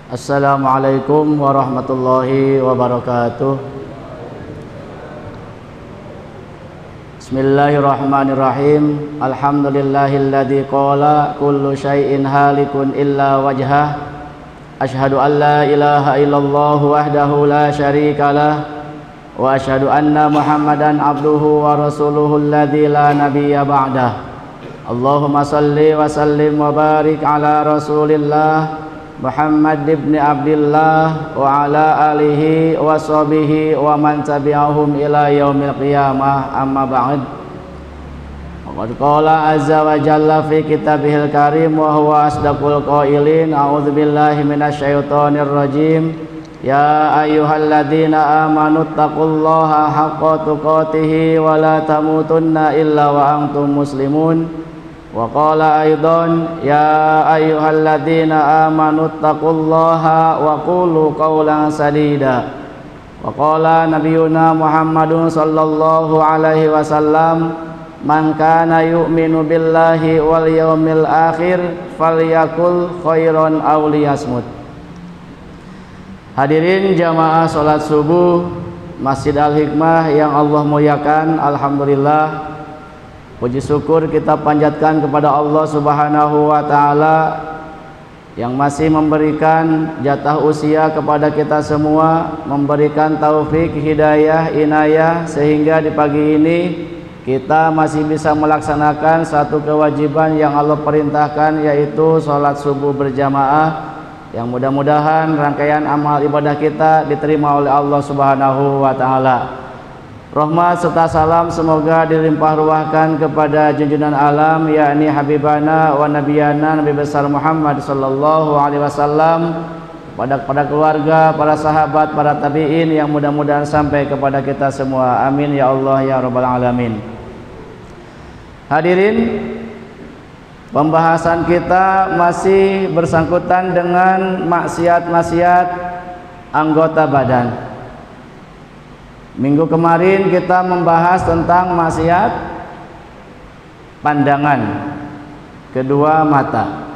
Assalamualaikum warahmatullahi wabarakatuh. Bismillahirrahmanirrahim. Alhamdulillahilladzi qala kullu syai'in halikun illa wajhah. Asyhadu an la ilaha illallah wahdahu la syarikalah wa asyhadu anna Muhammadan abduhu wa rasuluhu alladzi la nabiyya ba'dah. Allahumma salli wa sallim wa barik ala Rasulillah Muhammad ibn Abdillah wa ala alihi wa sahbihi wa man tabi'ahum ila yaumil qiyamah, amma ba'd. Qad qala azza wa jalla fi kitabihil karim wa huwa asdaqul qailin. A'udzu billahi minasy syaithanir rajim. Ya ayyuhalladzina amanu taqullaha haqqa tuqatih wa la tamutunna illa wa antum muslimun. Wa qala aidan ya ayyuhalladzina amanu taqullaha wa qulu qawlan sadida. Wa qala nabiyuna Muhammadun sallallahu alaihi wasallam man kana yu'minu billahi wal yawmil akhir falyakul khairan aw liyasmut. Hadirin jamaah salat subuh Masjid Al-Hikmah yang Allah muliakan, alhamdulillah, puji syukur kita panjatkan kepada Allah Subhanahu wa taala yang masih memberikan jatah usia kepada kita semua, memberikan taufik, hidayah, inayah sehingga di pagi ini kita masih bisa melaksanakan satu kewajiban yang Allah perintahkan, yaitu sholat subuh berjamaah, yang mudah-mudahan rangkaian amal ibadah kita diterima oleh Allah Subhanahu wa taala. Rahmat serta salam semoga dilimpah ruahkan kepada junjungan alam, yakni habibana wa nabiyana Nabi besar Muhammad sallallahu alaihi wasallam, pada keluarga, para sahabat, para tabi'in, yang mudah-mudahan sampai kepada kita semua. Amin ya Allah ya rabbal alamin. Hadirin, pembahasan kita masih bersangkutan dengan maksiat-maksiat anggota badan. Minggu kemarin kita membahas tentang maksiat pandangan, kedua mata.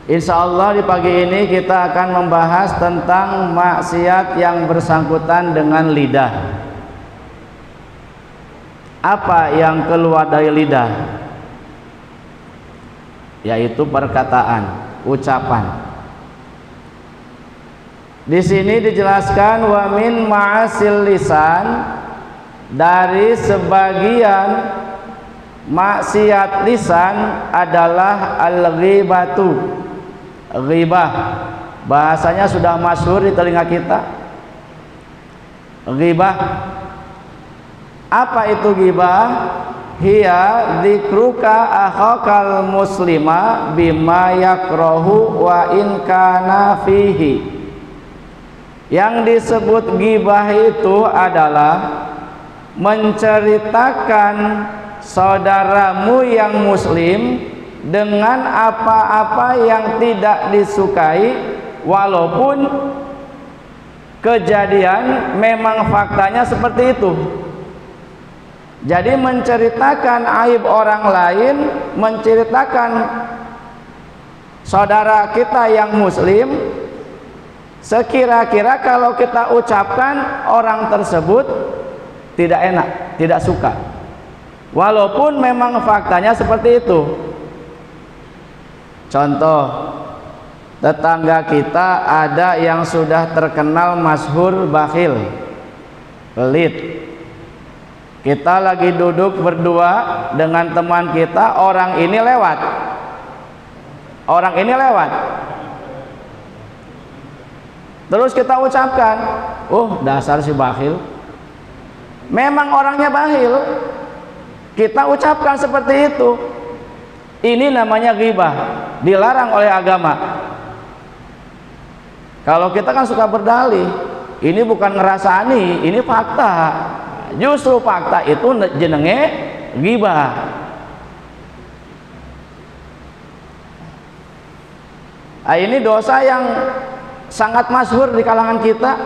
Insya Allah di pagi ini kita akan membahas tentang maksiat yang bersangkutan dengan lidah. Apa yang keluar dari lidah? Yaitu perkataan, ucapan. Di sini dijelaskan wa min ma'asil lisan, dari sebagian maksiat lisan adalah al-ghibatu. Ghibah bahasanya sudah masyhur di telinga kita. Ghibah, apa itu ghibah? Hiya dzikruka akhakal muslima bima yakrahu wa in kana fihi. Yang disebut ghibah itu adalah menceritakan saudaramu yang muslim dengan apa-apa yang tidak disukai, walaupun kejadian memang faktanya seperti itu. Jadi menceritakan aib orang lain, menceritakan saudara kita yang muslim, sekira-kira kalau kita ucapkan orang tersebut tidak enak, tidak suka, walaupun memang faktanya seperti itu. Contoh, tetangga kita ada yang sudah terkenal masyhur bakhil, pelit. Kita lagi duduk berdua dengan teman kita, orang ini lewat. Terus kita ucapkan, oh dasar si bakhil. Memang orangnya bakhil, kita ucapkan seperti itu. Ini namanya ghibah, dilarang oleh agama. Kalau kita kan suka berdalih, ini bukan ngerasani, ini fakta. Justru fakta itu jenenge ghibah. Ini dosa yang sangat masyhur di kalangan kita.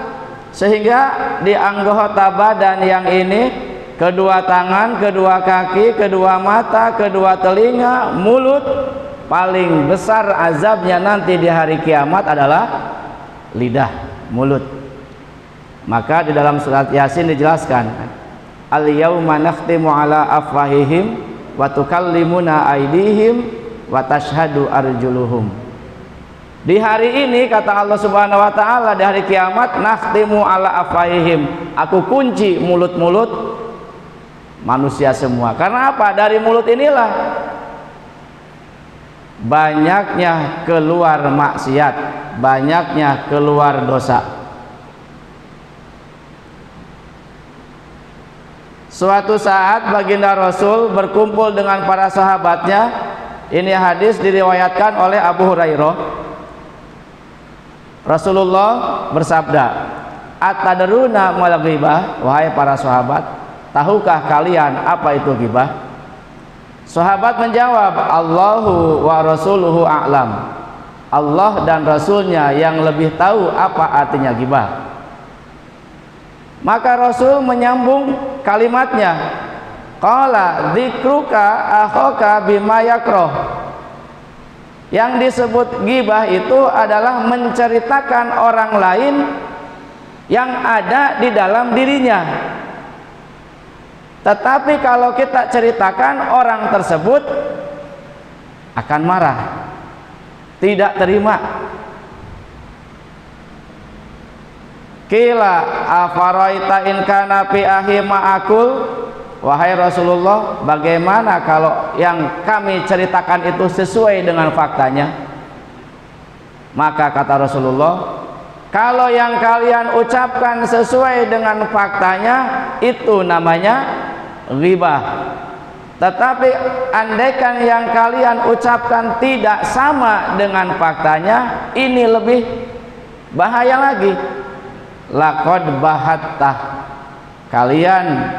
sehingga di anggota badan yang ini, kedua tangan, kedua kaki, kedua mata, kedua telinga, mulut, paling besar azabnya nanti di hari kiamat adalah lidah, mulut. Maka di dalam surat Yasin dijelaskan, al-yauma nakhtimu ala afwahihim wa tukallimuna aydihim wa tashhadu arjuluhum. Di hari ini kata Allah Subhanahu wa taala, di hari kiamat, nakhtimu ala afwahihim, aku kunci mulut-mulut manusia semua. Karena apa? Dari mulut inilah banyaknya keluar maksiat, banyaknya keluar dosa. Suatu saat baginda Rasul berkumpul dengan para sahabatnya. Ini hadis diriwayatkan oleh Abu Hurairah. Rasulullah bersabda, atadruna mal ghibah, wahai para sahabat, tahukah kalian apa itu ghibah? Sahabat menjawab, Allahu wa rasuluhu a'lam, Allah dan Rasulnya yang lebih tahu apa artinya ghibah. Maka Rasul menyambung kalimatnya, qala dzikruka akhaka bima yakrah. Yang disebut ghibah itu adalah menceritakan orang lain yang ada di dalam dirinya. Tetapi kalau kita ceritakan, orang tersebut akan marah, tidak terima. Qila afaraita in kana fi ahi ma'akul, wahai Rasulullah, bagaimana kalau yang kami ceritakan itu sesuai dengan faktanya? Maka kata Rasulullah, kalau yang kalian ucapkan sesuai dengan faktanya, itu namanya ghibah. Tetapi andaikan yang kalian ucapkan tidak sama dengan faktanya, ini lebih bahaya lagi. Laqad bahattah, kalian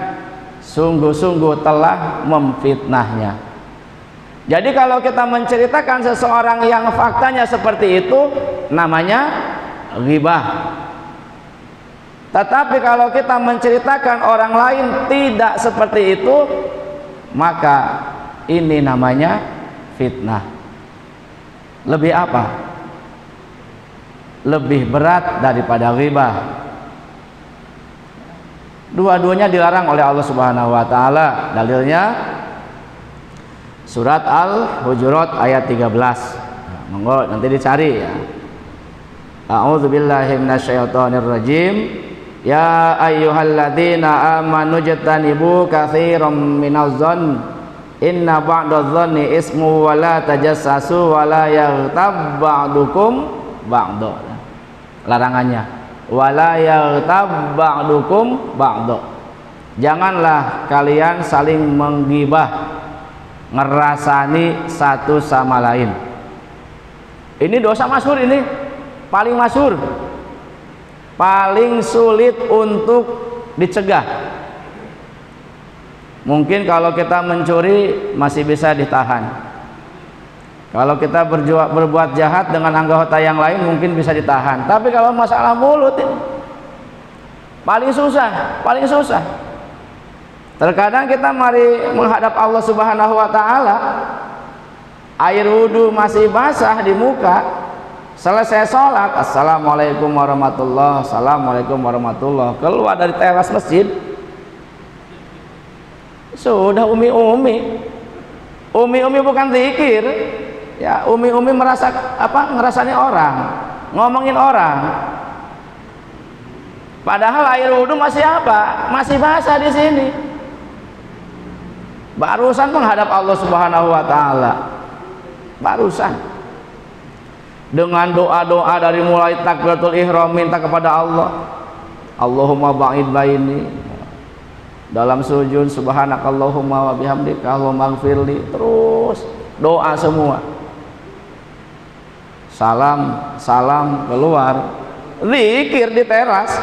sungguh-sungguh telah memfitnahnya. Jadi kalau kita menceritakan seseorang yang faktanya seperti itu, namanya ghibah. Tetapi kalau kita menceritakan orang lain tidak seperti itu, maka ini namanya fitnah. Lebih apa? Lebih berat daripada ghibah. Dua-duanya dilarang oleh Allah Subhanahu wa taala. Dalilnya surat Al-Hujurat ayat 13. Monggo nanti dicari ya. A'udzubillahi minasyaitonir rajim. Ya ayyuhalladzina amanu jtanibu katsiran minadh-dhonn inna ba'dadh-dhonni ismu wa la tajassasu wa la yaghtab ba'dukum ba'da. Larangannya, wala yaghtab ba'dukum ba'da. Janganlah kalian saling menggibah, ngerasani satu sama lain. Ini dosa masyhur, ini paling masyhur, paling sulit untuk dicegah. Mungkin kalau kita mencuri masih bisa ditahan. Kalau kita berbuat jahat dengan anggota yang lain mungkin bisa ditahan. Tapi kalau masalah mulut ini paling susah, paling susah. Terkadang kita mari menghadap Allah Subhanahu wa taala, air wudhu masih basah di muka, selesai sholat, assalamualaikum warahmatullahi, assalamualaikum warahmatullahi, keluar dari teras masjid, sudah umi-umi bukan zikir. Ya, umi-umi merasa apa? Ngerasani orang, ngomongin orang. Padahal air wudhu masih apa? Masih basah di sini. Barusan menghadap Allah Subhanahu wa taala. Barusan. Dengan doa-doa dari mulai takbiratul ihram, minta kepada Allah. Allahumma ba'id baini. Dalam sujud subhanakallahumma wa bihamdika Allahumma ighfirli. Terus doa semua. Salam keluar, zikir di teras,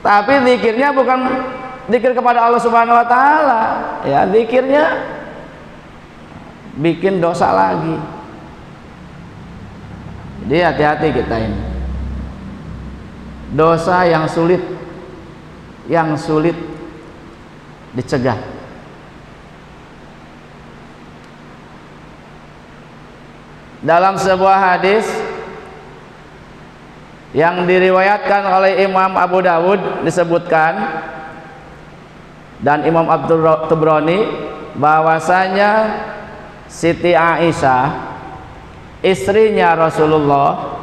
tapi zikirnya bukan zikir kepada Allah Subhanahu wa taala, ya zikirnya bikin dosa lagi. Jadi hati-hati kita ini. dosa yang sulit dicegah. Dalam sebuah hadis yang diriwayatkan oleh Imam Abu Dawud disebutkan dan Imam At-Tabrani bahwasanya Siti Aisyah, istrinya Rasulullah,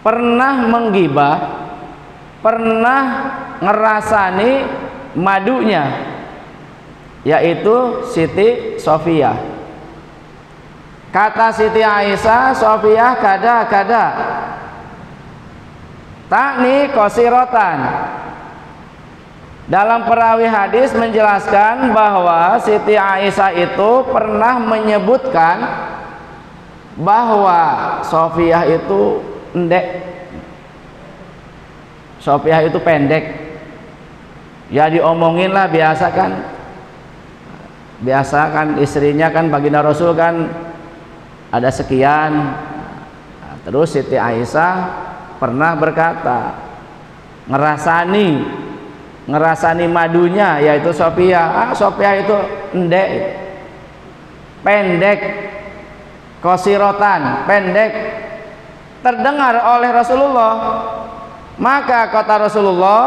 pernah menggibah, pernah ngerasani madunya, yaitu Siti Sofiyah. Kata Siti Aisyah, Sofiyah kada takni qasirotan. Dalam perawi hadis menjelaskan bahwa Siti Aisyah itu pernah menyebutkan bahwa Sofiyah itu Sofiyah itu pendek. Ya diomongin lah, biasa kan istrinya kan baginda Rasul kan ada sekian. Terus Siti Aisyah pernah berkata ngerasani madunya, yaitu Sofiyah. Sofiyah itu pendek, qasirotan, pendek, terdengar oleh Rasulullah. Maka kata Rasulullah,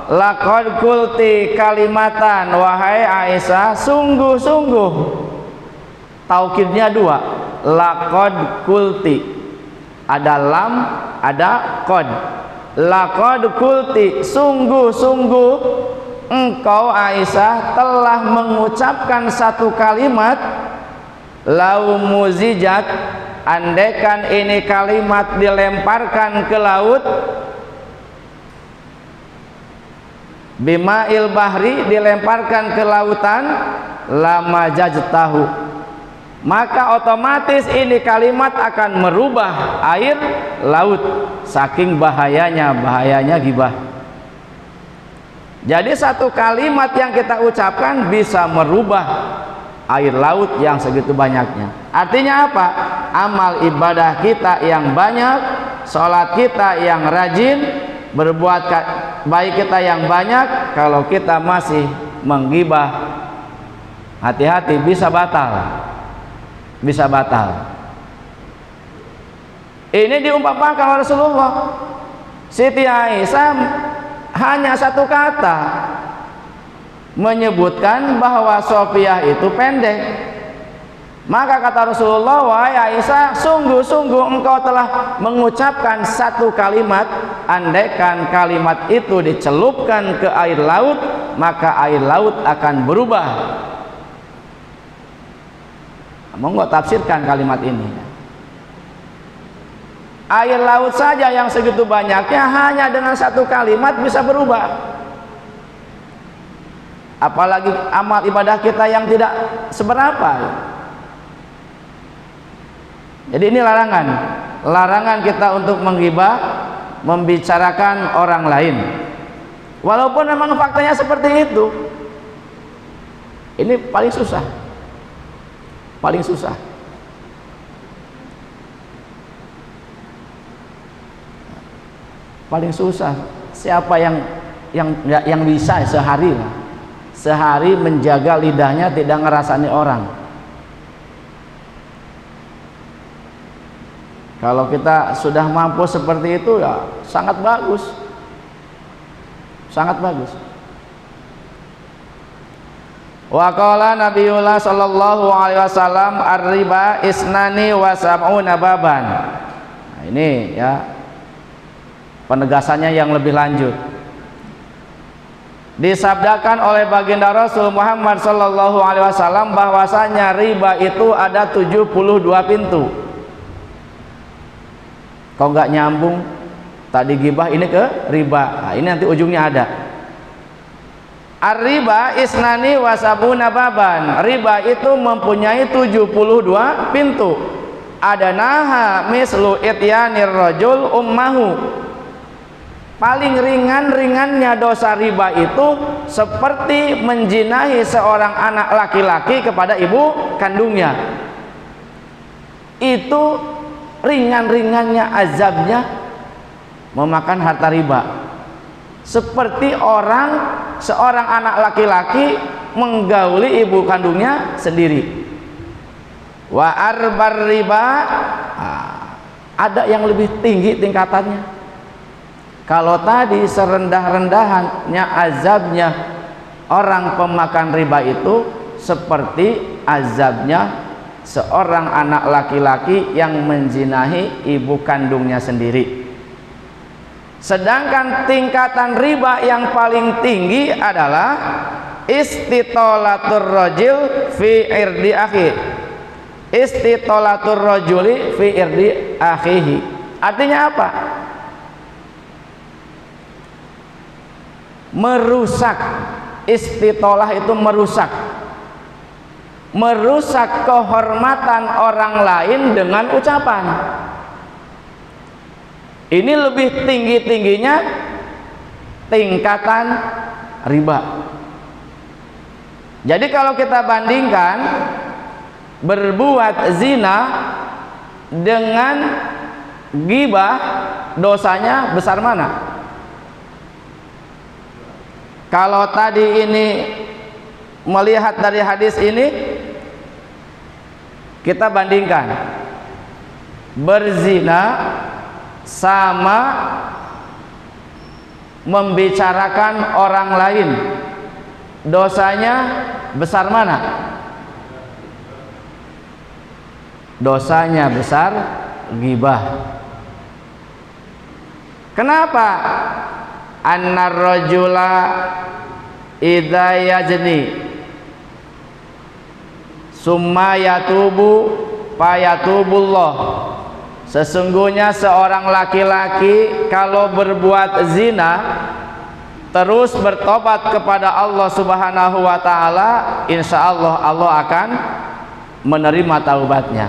laqad qulti kalimatan, wahai Aisyah, sungguh-sungguh. Taukidnya dua, laqad qulti, ada lam, ada qad. Laqad qulti, sungguh-sungguh engkau Aisyah telah mengucapkan satu kalimat, lau muzijat, andaikan ini kalimat dilemparkan ke laut, bima'il bahri, dilemparkan ke lautan, lama jajtahu, maka otomatis ini kalimat akan merubah air laut, saking bahayanya gibah. Jadi satu kalimat yang kita ucapkan bisa merubah air laut yang segitu banyaknya. Artinya apa? Amal ibadah kita yang banyak, sholat kita yang rajin, berbuat baik kita yang banyak, kalau kita masih menggibah, hati-hati, bisa batal. Ini diumpamakan oleh Rasulullah. Siti Aisyah hanya satu kata menyebutkan bahwa Sofiyah itu pendek. Maka kata Rasulullah, wahai Aisyah, sungguh-sungguh engkau telah mengucapkan satu kalimat, andaikan kalimat itu dicelupkan ke air laut, maka air laut akan berubah. Monggo tafsirkan kalimat ini. Air laut saja yang segitu banyaknya hanya dengan satu kalimat bisa berubah. Apalagi amal ibadah kita yang tidak seberapa. Jadi ini larangan kita untuk menggibah, membicarakan orang lain. Walaupun memang faktanya seperti itu. Ini paling susah. Paling susah. Siapa yang bisa sehari menjaga lidahnya tidak ngerasani orang. Kalau kita sudah mampu seperti itu, ya sangat bagus. Wa qala Nabiullah sallallahu alaihi wasallam, ar-riba isnani wa sab'una baban. Nah, ini ya penegasannya yang lebih lanjut. Disabdakan oleh baginda Rasul Muhammad sallallahu alaihi wasallam bahwasanya riba itu ada 72 pintu. Kok nggak nyambung? Tadi gibah, ini ke riba. Nah, ini nanti ujungnya ada. Ar-riba isnani wasabuna baban. Riba itu mempunyai 72 pintu. Ada naha mislu ityanir rajul ummahu. Paling ringannya dosa riba itu seperti menjinahi seorang anak laki-laki kepada ibu kandungnya. Itu ringan-ringannya azabnya memakan harta riba. Seperti seorang anak laki-laki menggauli ibu kandungnya sendiri. Wa arbar riba, ada yang lebih tinggi tingkatannya. Kalau tadi serendah-rendahannya azabnya orang pemakan riba itu seperti azabnya seorang anak laki-laki yang menzinahi ibu kandungnya sendiri. Sedangkan tingkatan riba yang paling tinggi adalah istitolatur rajul fi irdi akhi. Istitolatur rajuli fi irdi akhihi. Artinya apa? Merusak. Istitolah itu merusak. Merusak kehormatan orang lain dengan ucapan. Ini lebih tinggi-tingginya tingkatan riba. Jadi kalau kita bandingkan berbuat zina dengan ghibah, dosanya besar mana? Kalau tadi ini melihat dari hadis ini, kita bandingkan berzina sama membicarakan orang lain, dosanya besar mana? Dosanya besar ghibah. Kenapa? Annar rajula idza yazni summa yatubu fayatubullah. Sesungguhnya seorang laki-laki kalau berbuat zina terus bertobat kepada Allah Subhanahu wa taala, insyaallah Allah akan menerima taubatnya.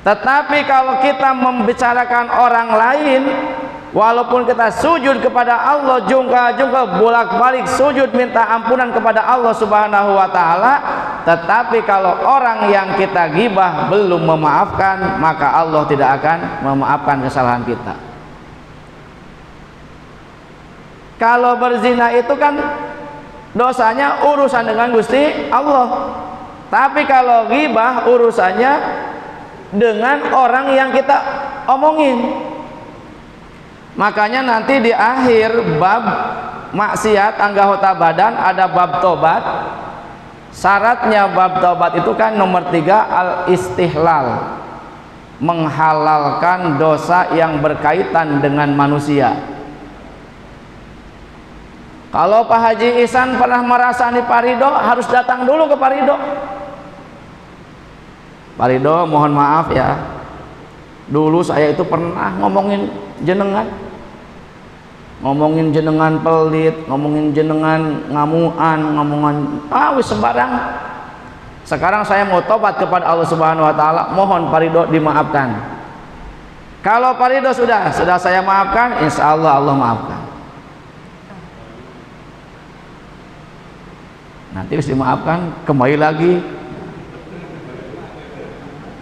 Tetapi kalau kita membicarakan orang lain, walaupun kita sujud kepada Allah, jungkal-jungkal bolak-balik sujud minta ampunan kepada Allah Subhanahu wa taala, tetapi kalau orang yang kita ghibah belum memaafkan, maka Allah tidak akan memaafkan kesalahan kita. Kalau berzina itu kan dosanya urusan dengan Gusti Allah. Tapi kalau ghibah urusannya dengan orang yang kita omongin. Makanya nanti di akhir bab maksiat anggota badan ada bab tobat. Syaratnya bab tobat itu kan nomor 3 al-istihlal, menghalalkan dosa yang berkaitan dengan manusia. Kalau Pak Haji Ihsan pernah merasani Pak Ridho, harus datang dulu ke Pak Ridho. Pak Ridho, mohon maaf ya, dulu saya itu pernah ngomongin jenengan pelit, ngomongin jenengan ngamuan, ngomongan wis sembarang. Sekarang saya mau tobat kepada Allah Subhanahu wa taala, mohon Pak Ridho dimaafkan. Kalau Pak Ridho sudah saya maafkan, insya Allah Allah maafkan. Nanti harus dimaafkan, kembali lagi.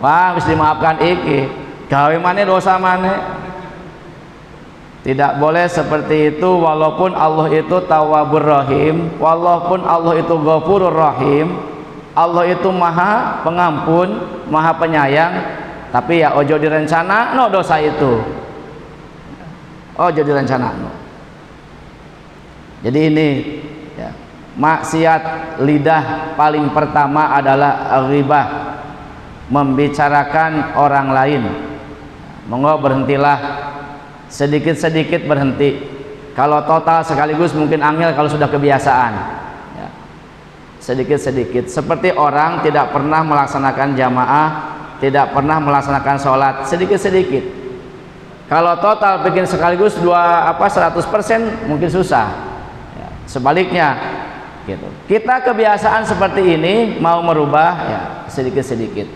Wah, harus dimaafkan iki. Gawe maneh dosa maneh. Tidak boleh seperti itu, walaupun Allah itu Tawwabur Rahim, walaupun Allah itu Ghafurur Rahim, Allah itu Maha Pengampun, Maha Penyayang, tapi ya ojo direncana no dosa itu. Ojo direncana no. Jadi ini ya, maksiat lidah paling pertama adalah ghibah, membicarakan orang lain. Monggo berhentilah, sedikit-sedikit berhenti. Kalau total sekaligus mungkin angel kalau sudah kebiasaan ya. Sedikit-sedikit, seperti orang tidak pernah melaksanakan jamaah, tidak pernah melaksanakan sholat, sedikit-sedikit. Kalau total bikin sekaligus 100% mungkin susah ya. Sebaliknya gitu. Kita kebiasaan seperti ini mau merubah ya sedikit-sedikit.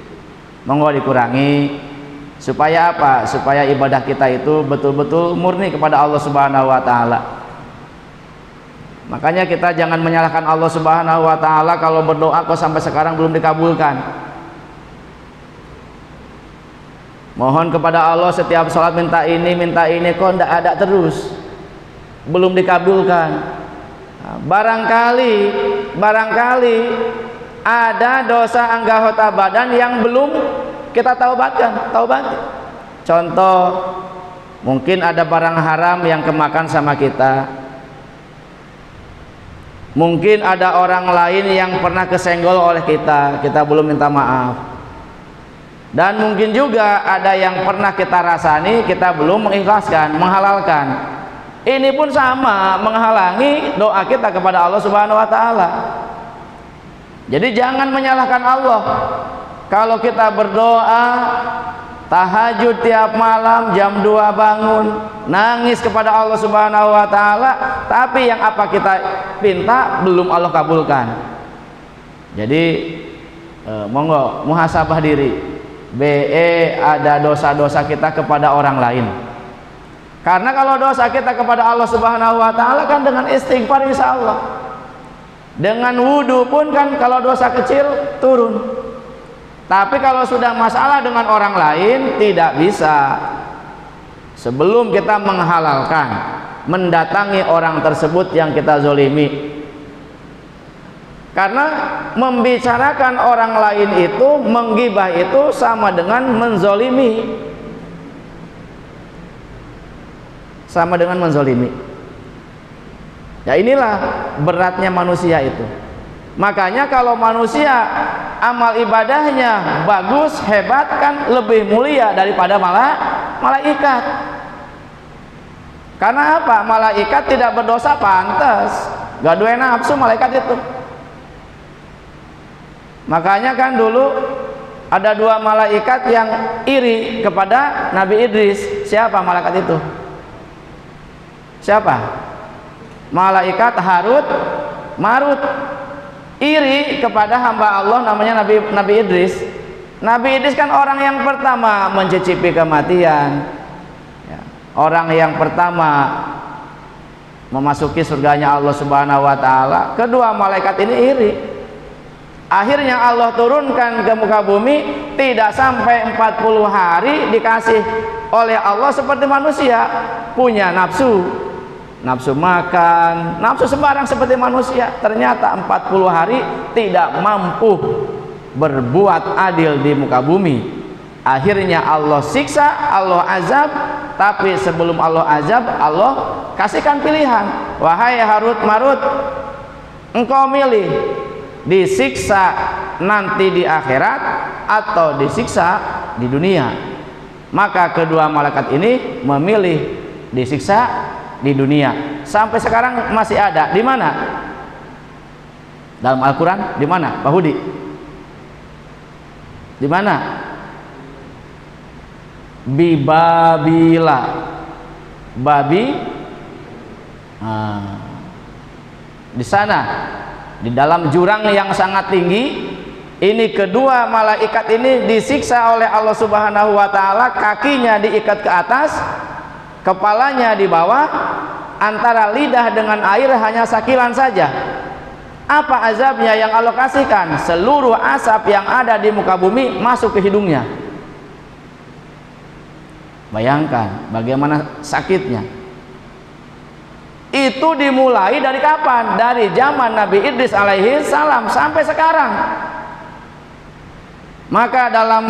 Monggo dikurangi. Supaya apa? Supaya ibadah kita itu betul-betul murni kepada Allah Subhanahu wa taala. Makanya kita jangan menyalahkan Allah Subhanahu wa taala kalau berdoa kok sampai sekarang belum dikabulkan. Mohon kepada Allah setiap sholat minta ini kok tidak ada terus, belum dikabulkan. Nah, barangkali ada dosa anggota badan yang belum kita taubatkan. Contoh, mungkin ada barang haram yang kemakan sama kita, mungkin ada orang lain yang pernah kesenggol oleh kita belum minta maaf. Dan mungkin juga ada yang pernah kita rasani, kita belum mengikhlaskan, menghalalkan. Ini pun sama, menghalangi doa kita kepada Allah Subhanahu wa taala. Jadi jangan menyalahkan Allah. Kalau kita berdoa tahajud tiap malam jam 2 bangun, nangis kepada Allah Subhanahu wa taala, tapi yang apa kita pinta belum Allah kabulkan. Jadi monggo muhasabah diri. Ada dosa-dosa kita kepada orang lain. Karena kalau dosa kita kepada Allah Subhanahu wa taala kan dengan istighfar insyaallah. Dengan wudu pun kan kalau dosa kecil turun. Tapi kalau sudah masalah dengan orang lain tidak bisa. Sebelum kita menghalalkan, mendatangi orang tersebut yang kita zolimi. Karena membicarakan orang lain itu, menggibah itu sama dengan menzolimi. Sama dengan menzolimi. Ya inilah beratnya manusia itu. Makanya kalau manusia amal ibadahnya bagus, hebat, kan lebih mulia daripada malaikat. Karena apa? Malaikat tidak berdosa pantas. Gak duwe nafsu malaikat itu. Makanya kan dulu ada 2 malaikat yang iri kepada Nabi Idris. Siapa malaikat itu? Siapa? Malaikat Harut Marut. Iri kepada hamba Allah namanya Nabi Idris. Nabi Idris kan orang yang pertama mencicipi kematian, ya, orang yang pertama memasuki surganya Allah Subhanahu wa taala. Kedua malaikat ini iri. Akhirnya Allah turunkan ke muka bumi, tidak sampai 40 hari dikasih oleh Allah seperti manusia, punya nafsu makan, nafsu sembarang seperti manusia. Ternyata 40 hari tidak mampu berbuat adil di muka bumi. Akhirnya Allah siksa, Allah azab. Tapi sebelum Allah azab, Allah kasihkan pilihan. Wahai Harut Marut, engkau milih disiksa nanti di akhirat atau disiksa di dunia. Maka kedua malaikat ini memilih disiksa di dunia. Sampai sekarang masih ada. Di mana? Dalam Al-Quran di mana, Pak Hudi? Di mana? Bibabila, babi. Di sana, di dalam jurang yang sangat tinggi. Ini kedua malaikat ini disiksa oleh Allah Subhanahu wa taala. Kakinya diikat ke atas, kepalanya di bawah, antara lidah dengan air hanya sakilan saja. Apa azabnya yang Allah kasihkan? Seluruh asap yang ada di muka bumi masuk ke hidungnya. Bayangkan bagaimana sakitnya. Itu dimulai dari kapan? Dari zaman Nabi Idris alaihi salam sampai sekarang. Maka dalam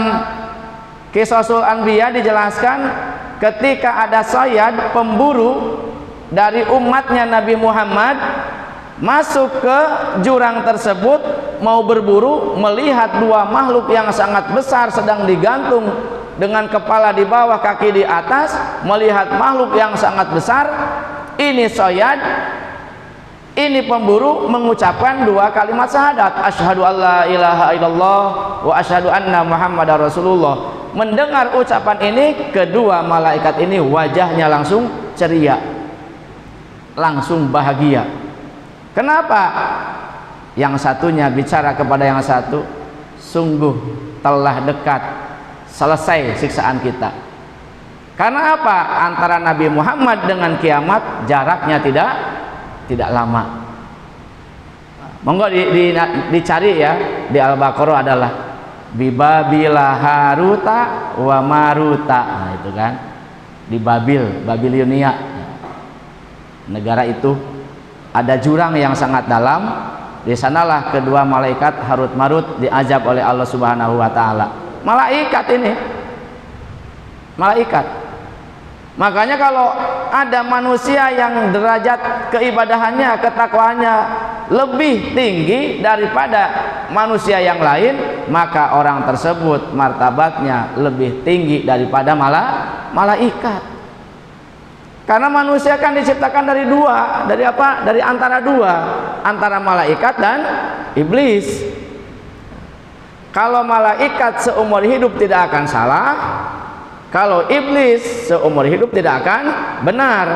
Qisasul Anbiya dijelaskan, ketika ada sayyad, pemburu dari umatnya Nabi Muhammad masuk ke jurang tersebut mau berburu, melihat 2 makhluk yang sangat besar sedang digantung dengan kepala di bawah, kaki di atas, melihat makhluk yang sangat besar. Ini sayyad, ini pemburu mengucapkan 2 kalimat syahadat, asyhadu alla ilaha illallah wa asyhadu anna muhammadar rasulullah. Mendengar ucapan ini, kedua malaikat ini wajahnya langsung ceria, langsung bahagia. Kenapa? Yang satunya bicara kepada yang satu, sungguh telah dekat selesai siksaan kita. Karena apa? Antara Nabi Muhammad dengan kiamat jaraknya tidak lama. Monggo dicari ya, di Al-Baqarah adalah Bibabila Haruta wa Maruta. Nah, itu kan di Babilonia. Negara itu ada jurang yang sangat dalam. Di sanalah kedua malaikat Harut Marut diajab oleh Allah Subhanahu wa taala. Malaikat ini. Malaikat. Makanya kalau ada manusia yang derajat keibadahannya, ketakwaannya lebih tinggi daripada manusia yang lain, maka orang tersebut martabatnya lebih tinggi daripada malaikat. Karena manusia kan diciptakan dari dua, dari apa? Dari antara dua, antara malaikat dan iblis. Kalau malaikat seumur hidup tidak akan salah, kalau iblis seumur hidup tidak akan benar.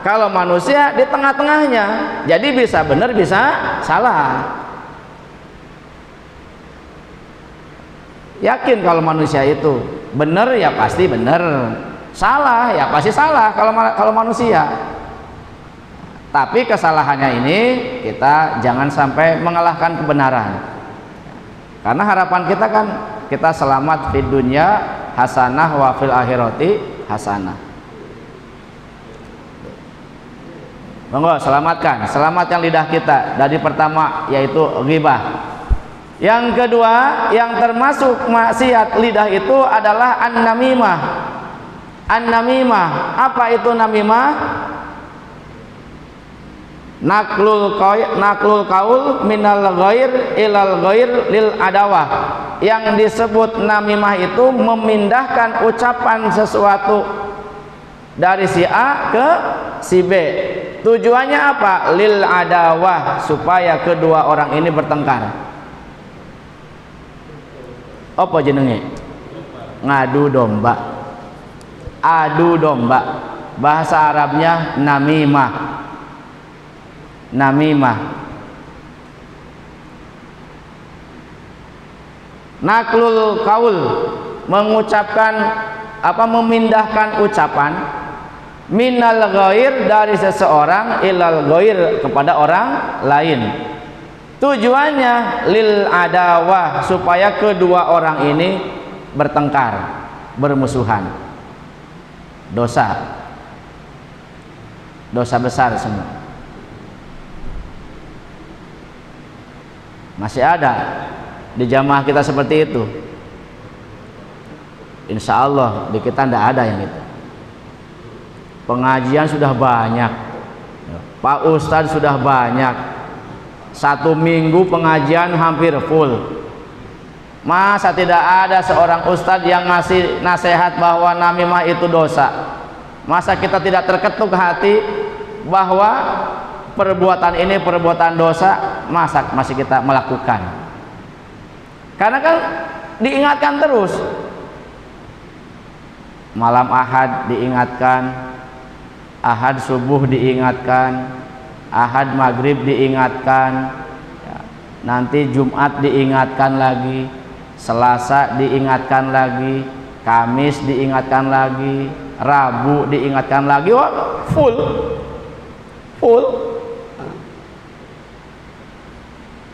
Kalau manusia di tengah-tengahnya, jadi bisa benar bisa salah. Yakin kalau manusia itu benar ya pasti benar, salah ya pasti salah kalau manusia. Tapi kesalahannya ini kita jangan sampai mengalahkan kebenaran. Karena harapan kita kan kita selamat di dunia hasanah wa fil akhirati hasanah. Monggo selamatkan lidah kita dari pertama yaitu ghibah. Yang kedua yang termasuk maksiat lidah itu adalah an-namimah. An-namimah, apa itu namimah? Naklul qaul minal ghair ilal ghair lil adawah. Yang disebut namimah itu memindahkan ucapan sesuatu dari si A ke si B. Tujuannya apa? Lil adawah, supaya kedua orang ini bertengkar. Apa jenenge? Ngadu domba. Adu domba. Bahasa Arabnya namimah. Namimah. Naklul qaul, mengucapkan apa, memindahkan ucapan, minal ghair, dari seseorang, ilal ghair, kepada orang lain. Tujuannya lil adawah, supaya kedua orang ini bertengkar, bermusuhan. Dosa besar semua. Masih ada di jamaah kita seperti itu. Insya Allah di kita tidak ada yang itu. Pengajian sudah banyak, Pak Ustadz sudah banyak, 1 minggu pengajian hampir full. Masa tidak ada seorang ustadz yang ngasih nasihat bahwa namimah itu dosa? Masa kita tidak terketuk hati bahwa perbuatan ini perbuatan dosa? Masa masih kita melakukan? Karena kan diingatkan terus. Malam Ahad diingatkan, Ahad subuh diingatkan, Ahad maghrib diingatkan, nanti Jumat diingatkan lagi, Selasa diingatkan lagi, Kamis diingatkan lagi, Rabu diingatkan lagi. Wah, full.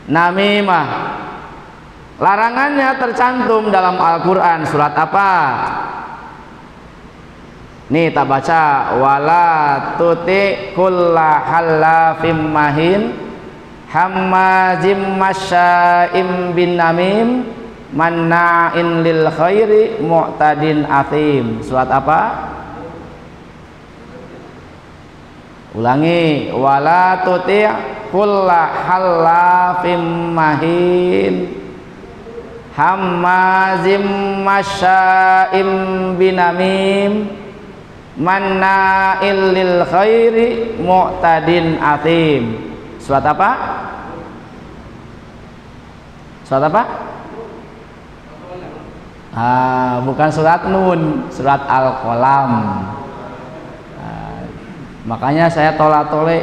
Namimah, larangannya tercantum dalam Al-Quran. Surat apa? Nih tak baca. Wala tuti kulla hallafim mahin hammazim masya'im bin namim manna'in lil khairi mu'tadin athim. Surat apa? Ulangi. Wala tuti kulla hallafim mahin hammazim masya'im bin namim manna'il lil khairi mu'tadin athim. Surat apa? Surat apa? Bukan surat Nun, surat Al-Qalam. Makanya saya tole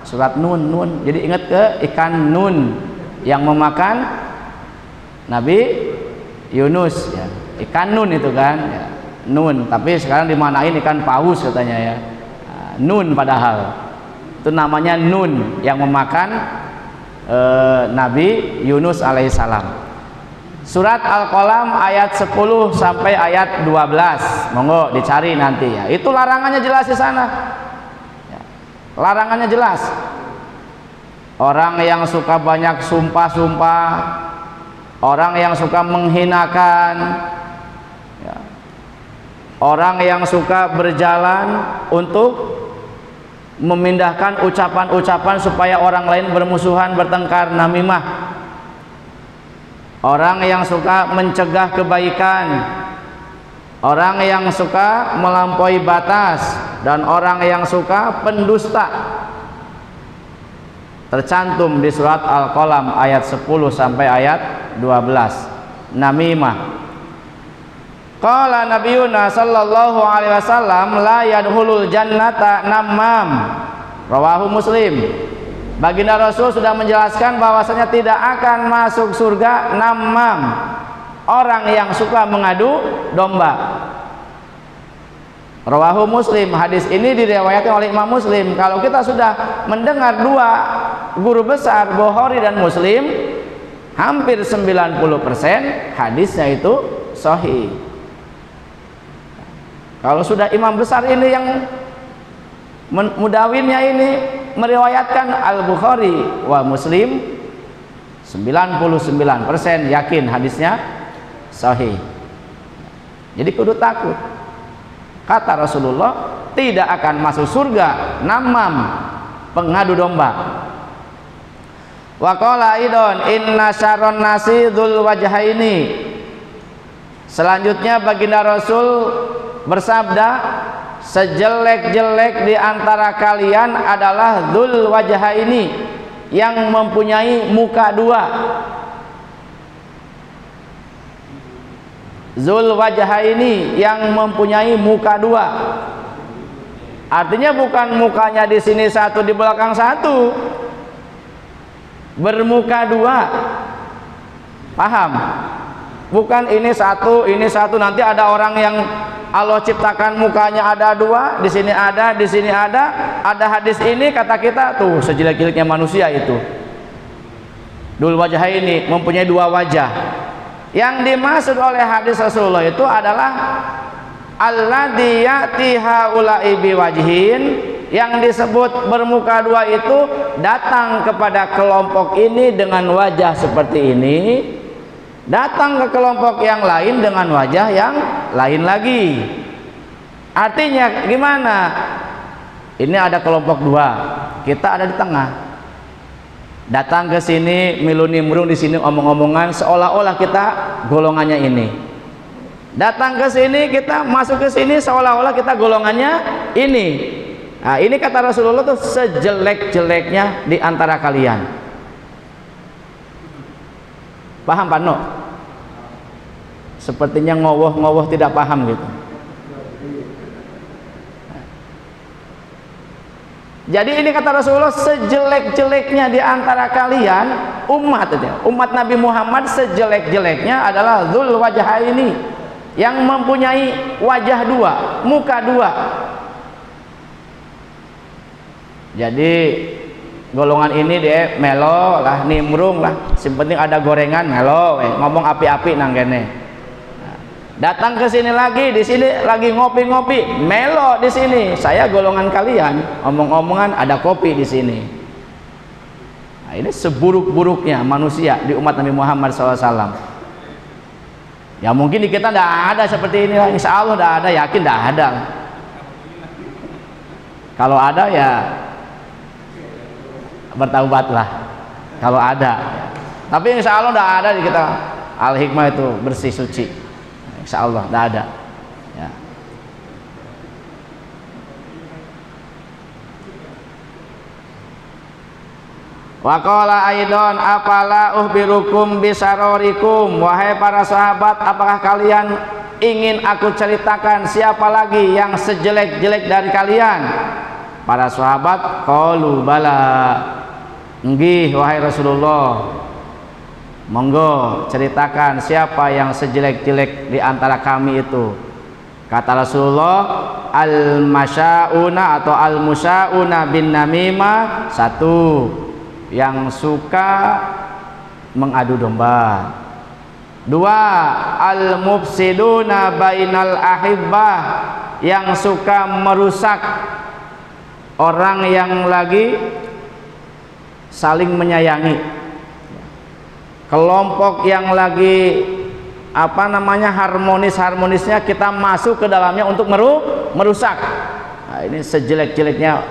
surat Nun. Jadi ingat ke ikan Nun yang memakan Nabi Yunus ya. Ikan Nun itu kan ya. Nun, tapi sekarang dimanain ikan paus katanya ya. Nun padahal itu namanya Nun yang memakan Nabi Yunus alaihissalam. Surat Al-Qalam ayat 10 sampai ayat 12. Monggo dicari nanti ya. Itu larangannya jelas di sana. Ya. Larangannya jelas. Orang yang suka banyak sumpah-sumpah, orang yang suka menghinakan, ya. Orang yang suka berjalan untuk memindahkan ucapan-ucapan supaya orang lain bermusuhan, bertengkar, namimah. Orang yang suka mencegah kebaikan, orang yang suka melampaui batas, dan orang yang suka pendusta. Tercantum di surat Al-Qalam ayat 10 sampai ayat 12. Namimah. Qala nabiyuna sallallahu alaihi wasallam la yadkhulul jannata namam. Rawahu Muslim. Baginda Rasul sudah menjelaskan bahwasanya tidak akan masuk surga namam, orang yang suka mengadu domba. Rawahu Muslim. Hadis ini diriwayatkan oleh Imam Muslim. Kalau kita sudah mendengar dua guru besar Bukhari dan Muslim, hampir 90% hadisnya itu sahih. Kalau sudah imam besar ini yang mudawinnya ini meriwayatkan Al-Bukhari wa Muslim, 99% yakin hadisnya sahih. Jadi kudu takut. Kata Rasulullah, tidak akan masuk surga namam, pengadu domba. Wa qala aidon inna syarron nasi dzul wajhaini. Selanjutnya baginda Rasul bersabda, sejelek-jelek di antara kalian adalah dzul wajhaini, yang mempunyai muka dua. Dzul wajhaini, yang mempunyai muka dua. Artinya bukan mukanya di sini satu di belakang satu, bermuka dua. Paham? Bukan ini satu nanti ada orang yang Allah ciptakan mukanya ada dua, di sini ada, di sini ada. Ada hadis ini kata kita tuh sejelek-jeleknya manusia itu. Dzul wajhaini, mempunyai dua wajah. Yang dimaksud oleh hadis Rasulullah itu adalah alladzi ya'ti haula'i biwajhin, yang disebut bermuka dua itu datang kepada kelompok ini dengan wajah seperti ini, datang ke kelompok yang lain dengan wajah yang lain lagi. Artinya gimana? Ini ada kelompok dua, kita ada di tengah. Datang ke sini milu nimrung, di sini omong-omongan seolah-olah kita golongannya ini. Datang ke sini, kita masuk ke sini seolah-olah kita golongannya ini. Nah, ini kata Rasulullah tuh sejelek-jeleknya di antara kalian. Paham Pak No? Sepertinya ngowoh-ngowoh tidak paham gitu. Jadi ini kata Rasulullah, sejelek-jeleknya di antara kalian umat Nabi Muhammad, sejelek-jeleknya adalah dzul wajhaini, yang mempunyai wajah dua, muka dua. Jadi golongan ini dia melo lah, nimrung lah, penting ada gorengan melo, ngomong api-api nang kene. Datang ke sini lagi, di sini lagi ngopi-ngopi, melo di sini. Saya golongan kalian, omong-omongan ada kopi di sini. Nah, ini seburuk-buruknya manusia di umat Nabi Muhammad SAW. Ya mungkin di kita tidak ada seperti ini, insya Allah tidak ada, yakin tidak ada. Kalau ada ya bertaubatlah. Kalau ada, tapi insya Allah tidak ada di kita. Al-Hikmah itu bersih suci. Insya Allah tidak ada ya. Wa qala aidon afala uhbirukum bisarorikum, wahai para sahabat, apakah kalian ingin aku ceritakan siapa lagi yang sejelek-jelek dari kalian? Para sahabat qalu bala, nggih wahai Rasulullah, monggo ceritakan siapa yang sejelek-jelek di antara kami itu. Kata Rasulullah, al-masyauna atau al-musyauna bin namimah, satu yang suka mengadu domba. Dua, al-mufsiduna bainal ahibbah, yang suka merusak orang yang lagi saling menyayangi. Kelompok yang lagi harmonisnya kita masuk ke dalamnya untuk merusak. Nah, ini sejelek-jeleknya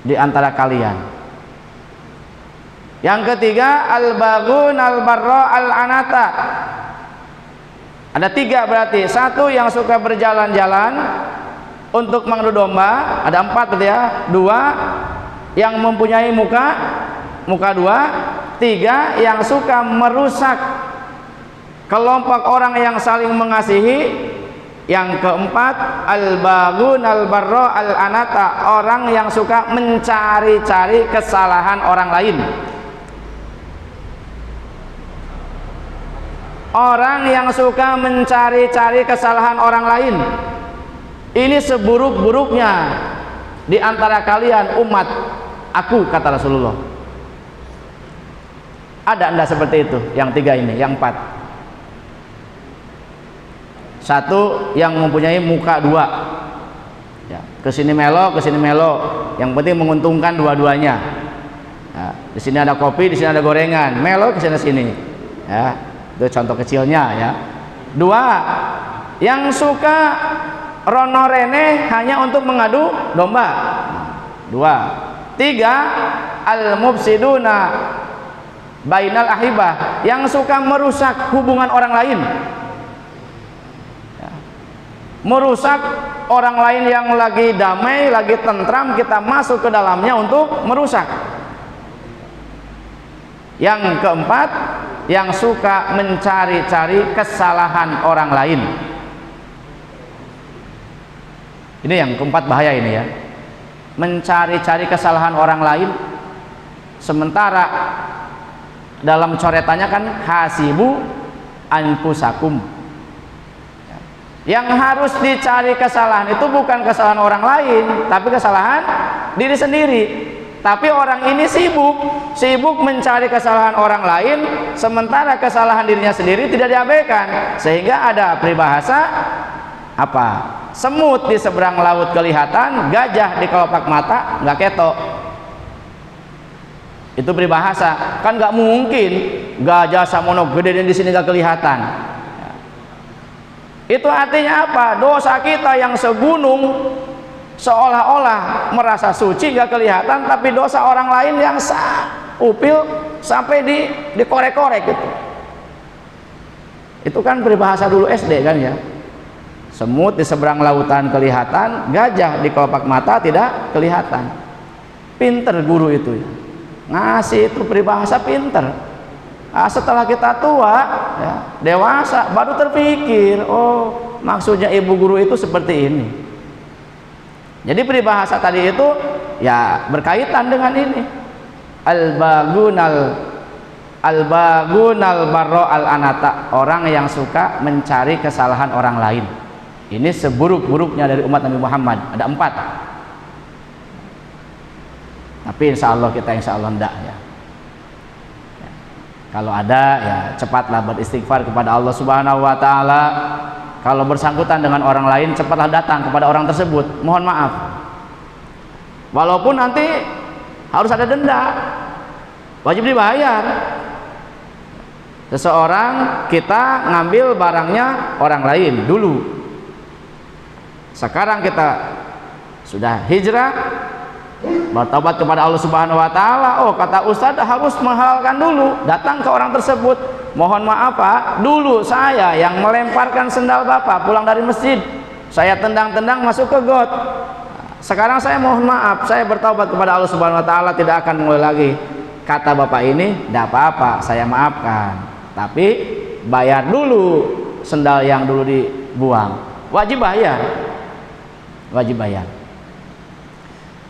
di antara kalian. Yang ketiga, al-baghun al-barra al-anata. Ada tiga berarti. Satu, yang suka berjalan-jalan untuk mengadu domba. Ada empat berarti ya. Dua, yang mempunyai muka dua. Tiga, yang suka merusak kelompok orang yang saling mengasihi. Yang keempat, al-baghun al-barra al-anata, orang yang suka mencari-cari kesalahan orang lain. Orang yang suka mencari-cari kesalahan orang lain, ini seburuk-buruknya di antara kalian umat aku, kata Rasulullah. Ada anda seperti itu? Yang tiga ini, yang empat. Satu, yang mempunyai muka dua, ya, kesini melo, yang penting menguntungkan dua-duanya. Ya, di sini ada kopi, di sini ada gorengan, melo ke sini. Ya, itu contoh kecilnya ya. Dua, yang suka rono rene hanya untuk mengadu domba. Dua. Tiga, al-mufsiduna bainal ahibah, yang suka merusak hubungan orang lain. Merusak orang lain yang lagi damai, lagi tentram, kita masuk ke dalamnya untuk merusak. Yang keempat, yang suka mencari-cari kesalahan orang lain. Ini yang keempat, bahaya ini ya. Mencari-cari kesalahan orang lain, sementara dalam coretannya kan hasibu anfusakum. Yang harus dicari kesalahan itu bukan kesalahan orang lain, tapi kesalahan diri sendiri. Tapi orang ini sibuk mencari kesalahan orang lain, sementara kesalahan dirinya sendiri tidak diabaikan. Sehingga ada peribahasa apa? Semut di seberang laut kelihatan, gajah di kelopak mata nggak ketok. Itu peribahasa. Kan nggak mungkin gajah samono gede di sini nggak kelihatan. Itu artinya apa? Dosa kita yang segunung seolah-olah merasa suci gak kelihatan, tapi dosa orang lain yang upil sampai dikorek-korek gitu. Itu kan peribahasa dulu SD kan ya. Semut di seberang lautan kelihatan, gajah di kelopak mata tidak kelihatan. Pinter guru itu ya. Ngasih itu peribahasa pinter. Nah, setelah kita tua, ya, dewasa, baru terpikir, oh maksudnya ibu guru itu seperti ini. Jadi peribahasa tadi itu ya berkaitan dengan ini. Al-baghunal barra al-anata, orang yang suka mencari kesalahan orang lain. Ini seburuk-buruknya dari umat Nabi Muhammad. Ada empat. Tapi insya Allah kita enggak ya. Kalau ada ya cepatlah beristighfar kepada Allah Subhanahu wa taala. Kalau bersangkutan dengan orang lain, cepatlah datang kepada orang tersebut, mohon maaf. Walaupun nanti harus ada denda, wajib dibayar. Seseorang kita ngambil barangnya orang lain dulu. Sekarang kita sudah hijrah, bertobat kepada Allah Subhanahu wa taala. Oh, kata Ustadz harus menghalalkan dulu. Datang ke orang tersebut, mohon maaf Pak, dulu saya yang melemparkan sendal Bapak pulang dari masjid, saya tendang-tendang masuk ke got. Sekarang saya mohon maaf, saya bertobat kepada Allah Subhanahu wa taala, tidak akan mulai lagi. Kata Bapak ini, tidak apa-apa, saya maafkan, tapi bayar dulu sendal yang dulu dibuang. Wajib bayar, wajib bayar.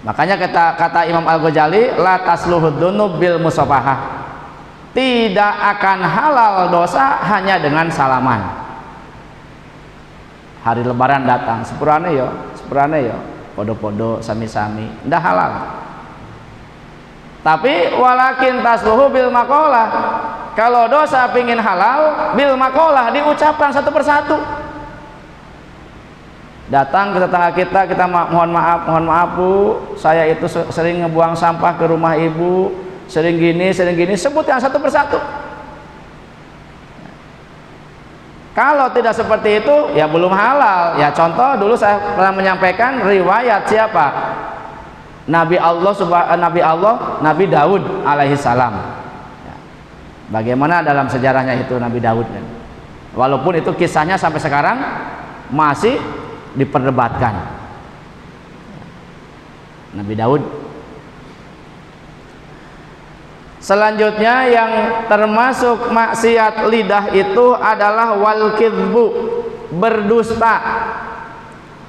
Makanya kata Imam Al-Ghazali, la tasluhud dzunub bil musafahah. Tidak akan halal dosa hanya dengan salaman. Hari lebaran datang, sepurane yo, podo-podo sami-sami, ndak halal. Tapi walakin tasluhu bil maqalah. Kalau dosa pingin halal, bil maqalah, diucapkan satu persatu. Datang ke tetangga kita mohon maaf Bu, saya itu sering ngebuang sampah ke rumah ibu, sering gini, sebutkan satu persatu. Kalau tidak seperti itu, ya belum halal. Ya contoh dulu saya pernah menyampaikan riwayat siapa? Nabi Daud alaihi salam. Bagaimana dalam sejarahnya itu Nabi Daud kan? Walaupun itu kisahnya sampai sekarang masih diperdebatkan. Nabi Daud. Selanjutnya yang termasuk maksiat lidah itu adalah wal kidbu, berdusta.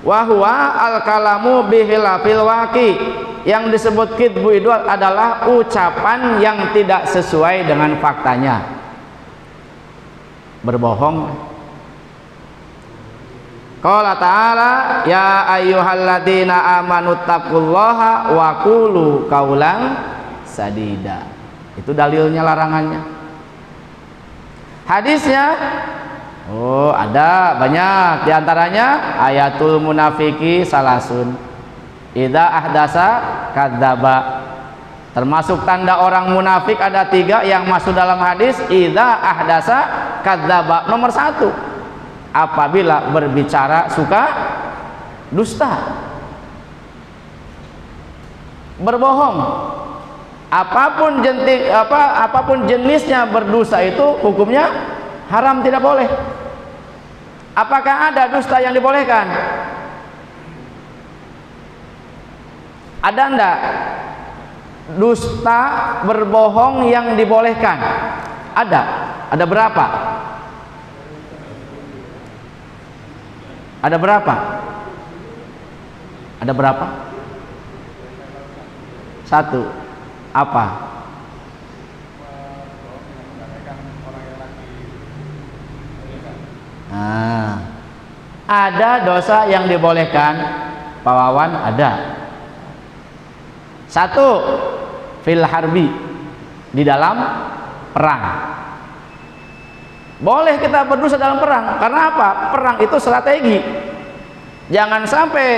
Wa huwa al kalamu bihilafil waqi. Yang disebut kidbu itu adalah ucapan yang tidak sesuai dengan faktanya, berbohong. Qala ta'ala ya ayyuhalladzina amanu taqullaha wa qulu qaulan sadida. Itu dalilnya, larangannya. Hadisnya ada banyak, diantaranya ayatul munafiki salasun idza ahdasa kadzaba. Termasuk tanda orang munafik ada 3 yang masuk dalam hadis idza ahdasa kadzaba. Nomor 1, apabila berbicara suka dusta, berbohong. Apapun jenisnya berdusta itu hukumnya haram, tidak boleh. Apakah ada dusta yang dibolehkan? Ada enggak dusta berbohong yang dibolehkan? Ada. Ada berapa? Ada berapa? Ada berapa? 1. Apa? Ada dosa yang dibolehkan, Pak Wawan, ada. 1, fil harbi, di dalam perang. Boleh kita berdosa dalam perang. Karena apa? Perang itu strategi. Jangan sampai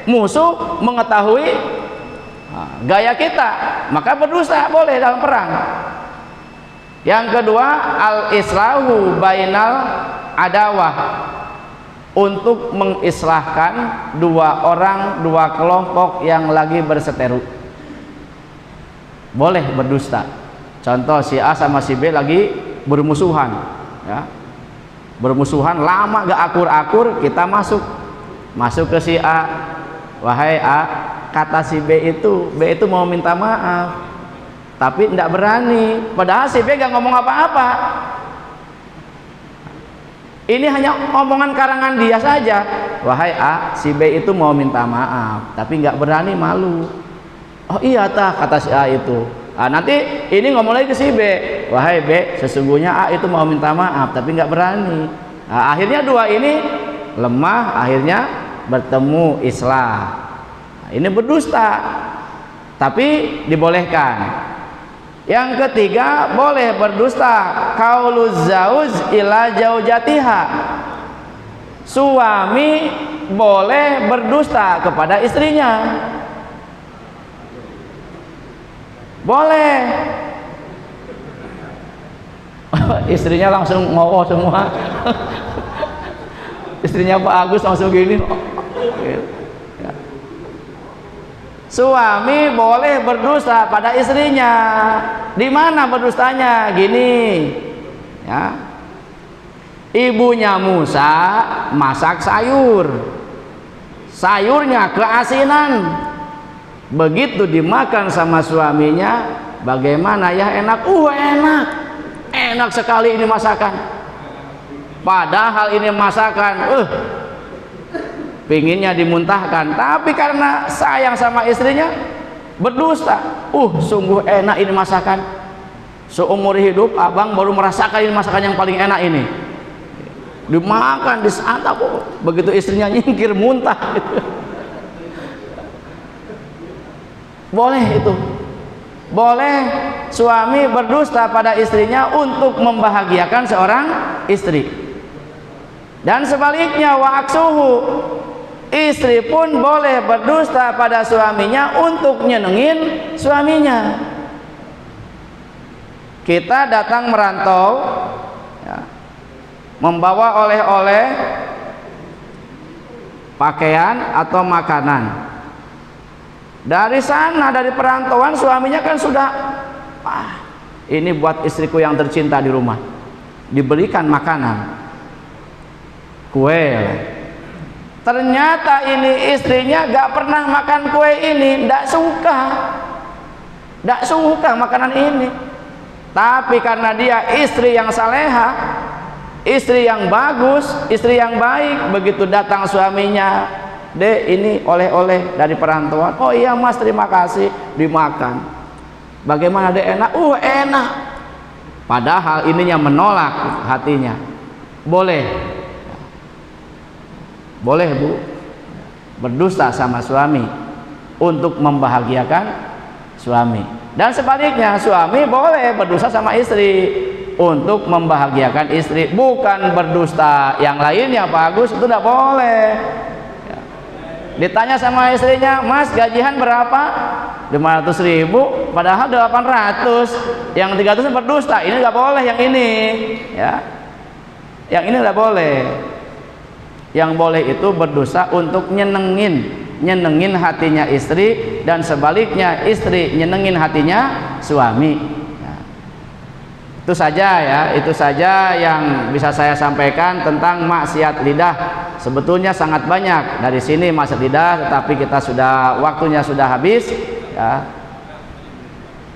musuh mengetahui gaya kita, maka berdosa boleh dalam perang. Yang kedua, al-islahu bainal adawah, untuk mengislahkan 2 orang, 2 kelompok yang lagi berseteru. Boleh berdusta. Contoh si A sama si B lagi bermusuhan, ya. Bermusuhan lama gak akur-akur, kita masuk ke si A. Wahai A, kata si B itu mau minta maaf, tapi tidak berani. Padahal si B gak ngomong apa-apa. Ini hanya omongan karangan dia saja. Wahai A, si B itu mau minta maaf, tapi nggak berani, malu. Oh iya tah, kata si A itu. Nanti ini ngomong lagi ke si B. Wahai B, sesungguhnya A itu mau minta maaf, tapi nggak berani. Akhirnya 2 ini lemah, akhirnya bertemu islah. Ini berdusta, tapi dibolehkan. Yang ketiga, boleh berdusta qauluz zauz ila zaujatiha. Suami boleh berdusta kepada istrinya. Boleh. Istrinya langsung ngowo semua. Istrinya Pak Agus langsung gini. Suami boleh berdusta pada istrinya. Di mana berdustanya? Gini, ya. Ibunya Musa masak sayur, sayurnya keasinan. Begitu dimakan sama suaminya, bagaimana ya, enak? Enak sekali ini masakan. Padahal ini masakan, pinginnya dimuntahkan, tapi karena sayang sama istrinya berdusta. Sungguh enak ini masakan. Seumur hidup abang baru merasakan ini masakan yang paling enak ini. Dimakan, disantap, begitu istrinya nyingkir, muntah. Boleh itu. boleh suami berdusta pada istrinya untuk membahagiakan seorang istri. Dan sebaliknya wa aksuhu, istri pun boleh berdusta pada suaminya untuk nyenengin suaminya. Kita datang merantau ya, membawa oleh-oleh, pakaian atau makanan. Dari sana, dari perantauan, suaminya kan sudah, ini buat istriku yang tercinta di rumah, dibelikan makanan, kue. Ternyata ini istrinya gak pernah makan kue ini, gak suka makanan ini. Tapi karena dia istri yang saleha, istri yang bagus, istri yang baik, begitu datang suaminya, Dek, ini oleh-oleh dari perantauan. Oh iya Mas, terima kasih, dimakan. Bagaimana Dek, enak? Enak. Padahal ininya menolak hatinya. Boleh Bu berdusta sama suami untuk membahagiakan suami. Dan sebaliknya, suami boleh berdusta sama istri untuk membahagiakan istri. Bukan berdusta yang lainnya Pak Agus, itu tidak boleh. Ditanya sama istrinya, Mas gajian berapa? 500.000, padahal 800. Yang 300 berdusta. Ini nggak boleh yang ini, ya. Yang ini nggak boleh. Yang boleh itu berdosa untuk nyenengin hatinya istri, dan sebaliknya istri nyenengin hatinya suami. Nah, itu saja ya, itu saja yang bisa saya sampaikan tentang maksiat lidah. Sebetulnya sangat banyak dari sini maksiat lidah, tetapi kita sudah, waktunya sudah habis ya.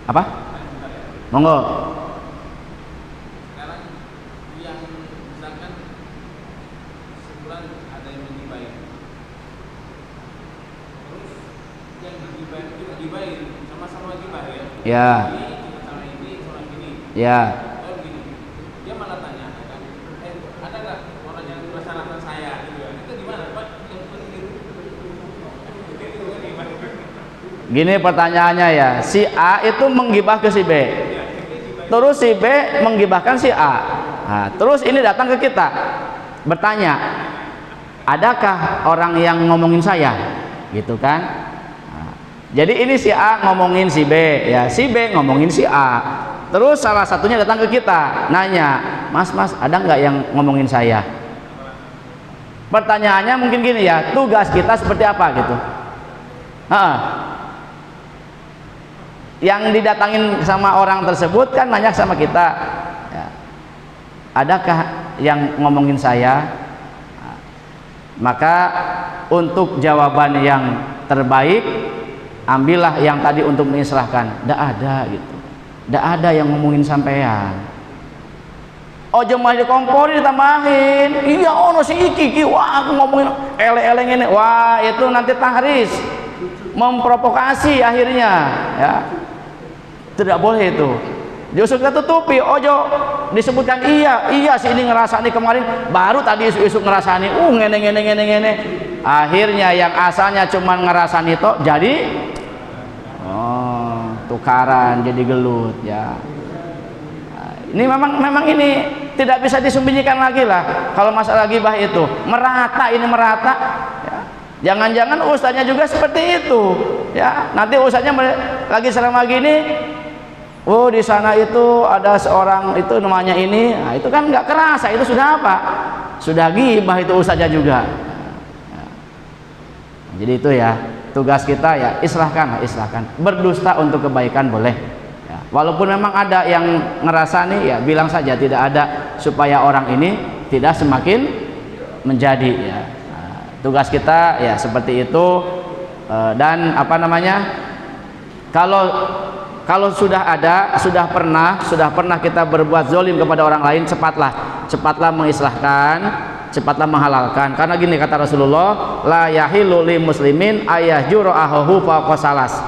Apa? Monggo. Ya. Ya. Dia malah tanya kan, ada nggak orang yang bersangkutan saya gitu ya? Itu gimana Pak? Gini pertanyaannya ya, si A itu menggibah ke si B, terus si B menggibahkan si A. Nah, terus ini datang ke kita bertanya, adakah orang yang ngomongin saya, gitu kan? Jadi ini si A ngomongin si B, ya si B ngomongin si A. Terus salah satunya datang ke kita, nanya, Mas, ada nggak yang ngomongin saya? Pertanyaannya mungkin gini ya, tugas kita seperti apa gitu? Yang didatangin sama orang tersebut kan nanya sama kita, ya, adakah yang ngomongin saya? Maka untuk jawaban yang terbaik, ambillah yang tadi untuk mengislahkan. Tidak ada gitu, tidak ada yang ngomongin sampean. Oh jemaah dikompori ditambahin, iya ono si iki, wah aku ngomongin ele-eleng ini, wah itu nanti tahris, memprovokasi akhirnya ya. Tidak boleh itu, justru kita tutupi. Ojo disebutkan iya si ini ngerasani kemarin, baru tadi isu-isu ngerasani ngene. Akhirnya yang asalnya cuma ngerasani itu jadi tukaran, jadi gelut ya. Nah, ini memang ini tidak bisa disembunyikan lagi lah. Kalau masalah ghibah itu merata ya. Jangan-jangan ustaznya juga seperti itu ya. Nanti ustaznya lagi selama gini, oh di sana itu ada seorang itu namanya ini, nah, itu kan nggak kerasa, itu sudah apa? Sudah ghibah itu ustaznya juga. Ya. Jadi itu ya, tugas kita ya islahkan. Berdusta untuk kebaikan boleh ya. Walaupun memang ada yang ngerasani ya, bilang saja tidak ada, supaya orang ini tidak semakin menjadi ya. Nah, tugas kita ya seperti itu. Dan apa namanya, kalau sudah pernah kita berbuat zolim kepada orang lain, cepatlah mengislahkan, cepatlah menghalalkan. Karena gini kata Rasulullah, la yahilu li muslimin ayahjura ahahu fawqa salas.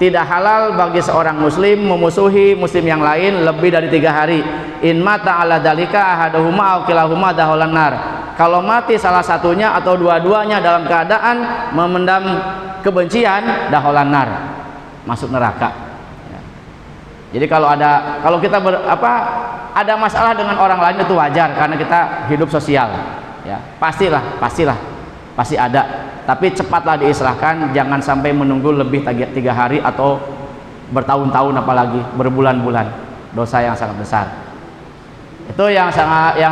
Tidak halal bagi seorang muslim memusuhi muslim yang lain lebih dari 3 hari. In mata ala dalika ahaduhuma aw kilahuma daholan nar. Kalau mati salah satunya atau dua-duanya dalam keadaan memendam kebencian, daholan nar, masuk neraka. Jadi kalau kita ada masalah dengan orang lain itu wajar karena kita hidup sosial, ya pasti ada. Tapi cepatlah diislahkan, jangan sampai menunggu lebih 3 hari atau bertahun-tahun, apalagi berbulan-bulan, dosa yang sangat besar. Itu yang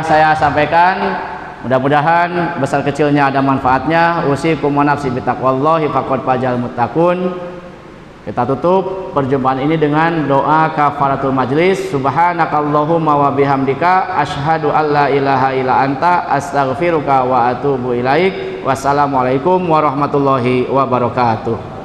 saya sampaikan. Mudah-mudahan besar kecilnya ada manfaatnya. Usikum wa nafsi bitaqwallahi faqad fazal muttaqun. Kita tutup perjumpaan ini dengan doa kafaratul majlis. Subhanakallahumma wa bihamdika asyhadu alla ilaha illa anta astaghfiruka wa atubu ilaik. Wassalamualaikum warahmatullahi wabarakatuh.